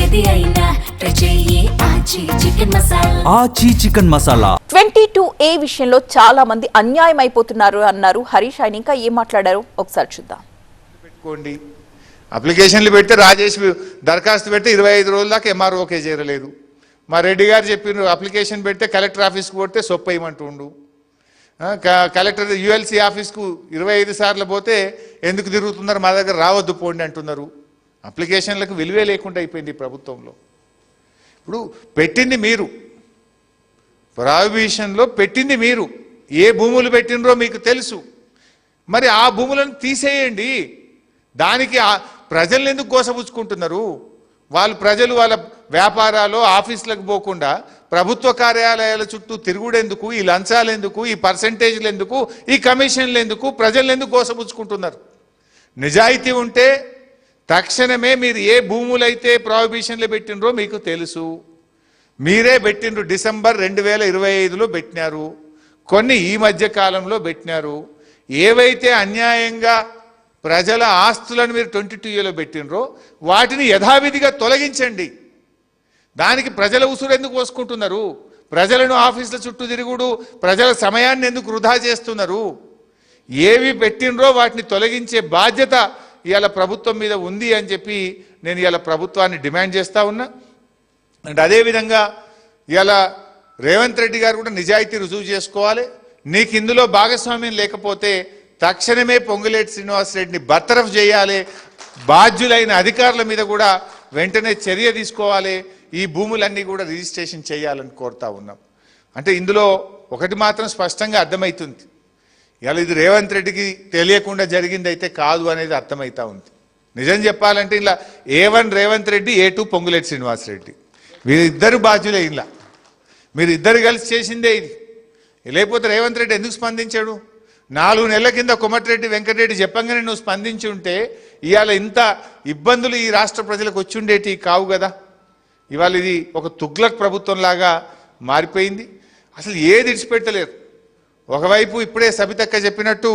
ఏది అయినా ట్రై చెయ్యి ఆచి చికెన్ మసాలా. ఆచి చికెన్ మసాలా 22A విషయంలో చాలా మంది అన్యాయం అయిపోతున్నారు అన్నారు హరీష్. ఆయన ఇంకా ఏం మాట్లాడారు ఒకసారి చూద్దాం. పెట్టుకోండి, అప్లికేషన్లు పెడితే రాజేష్ దరఖాస్తు పెడితే 25 రోజుల దాకా ఎంఆర్ఓకే చేరలేదు. మా రెడ్డి గారు చెప్పిన అప్లికేషన్ పెడితే కలెక్టర్ ఆఫీస్కి పోతే సొప్పేయమంటుండు. కలెక్టర్ యుఎల్సి ఆఫీస్కు 25 సార్లు పోతే ఎందుకు తిరుగుతున్నారు, మా దగ్గర రావద్దు పోండి అంటున్నారు. అప్లికేషన్లకు విలువే లేకుండా అయిపోయింది ఈ ప్రభుత్వంలో. ఇప్పుడు పెట్టింది మీరు, ప్రాహిబిషన్లో పెట్టింది మీరు, ఏ భూములు పెట్టినరో మీకు తెలుసు. మరి ఆ భూములను తీసేయండి. దానికి ప్రజలను ఎందుకు గోసపుచ్చుకుంటున్నారు? ప్రజలు వాళ్ళ వ్యాపారాలు ఆఫీసులకు పోకుండా ప్రభుత్వ కార్యాలయాల చుట్టూ తిరుగుడెందుకు, ఈ లంచాలు ఎందుకు, ఈ పర్సంటేజ్లు ఎందుకు, ఈ కమిషన్లు ఎందుకు, ప్రజలను ఎందుకు గోసపుచ్చుకుంటున్నారు? నిజాయితీ ఉంటే తక్షణమే మీరు ఏ భూములైతే ప్రాహిబిషన్లు పెట్టినరో మీకు తెలుసు. మీరే పెట్టినరు. డిసెంబర్ 2025లో పెట్టినారు, కొన్ని ఈ మధ్య కాలంలో పెట్టినారు. ఏవైతే అన్యాయంగా ప్రజల ఆస్తులను మీరు 22Aలో పెట్టినరో వాటిని యథావిధిగా తొలగించండి. దానికి ప్రజల ఉసురు ఎందుకు పోసుకుంటున్నారు? ప్రజలను ఆఫీసుల చుట్టూ తిరుగుడు, ప్రజల సమయాన్ని ఎందుకు వృధా చేస్తున్నారు? ఏవి పెట్టినరో వాటిని తొలగించే బాధ్యత ఇవాళ ప్రభుత్వం మీద ఉంది అని చెప్పి నేను ఇవాళ ప్రభుత్వాన్ని డిమాండ్ చేస్తూ ఉన్నా. అండ్ అదేవిధంగా ఇవాళ రేవంత్ రెడ్డి గారు కూడా నిజాయితీ రుజువు చేసుకోవాలి. నీకు ఇందులో భాగస్వామ్యం లేకపోతే తక్షణమే పొంగులేటి శ్రీనివాసరెడ్డిని బర్తరఫ్ చేయాలి. బాధ్యులైన అధికారుల మీద కూడా వెంటనే చర్య తీసుకోవాలి. ఈ భూములన్నీ కూడా రిజిస్ట్రేషన్ చేయాలని కోరుతా ఉన్నాం. అంటే ఇందులో ఒకటి మాత్రం స్పష్టంగా అర్థమవుతుంది, ఇవాళ ఇది రేవంత్ రెడ్డికి తెలియకుండా జరిగింది అయితే కాదు అనేది అర్థమవుతా ఉంది. నిజం చెప్పాలంటే ఇలా A1 రేవంత్ రెడ్డి, A2 పొంగులేటి శ్రీనివాసరెడ్డి, వీరిద్దరు బాధ్యులే. ఇలా మీరు ఇద్దరు కలిసి చేసిందే ఇది. లేకపోతే రేవంత్ రెడ్డి ఎందుకు స్పందించాడు? 4 నెలల కింద కోమటిరెడ్డి వెంకటరెడ్డి చెప్పంగానే నువ్వు స్పందించి ఉంటే ఇవాళ ఇంత ఇబ్బందులు ఈ రాష్ట్ర ప్రజలకు వచ్చి ఉండేటి కావు కదా. ఇవాళ ఇది ఒక తుగ్లక్ ప్రభుత్వం లాగా మారిపోయింది. అసలు ఏది ఇడిచిపెట్టలేరు. ఒకవైపు ఇప్పుడే సబితక్క చెప్పినట్టు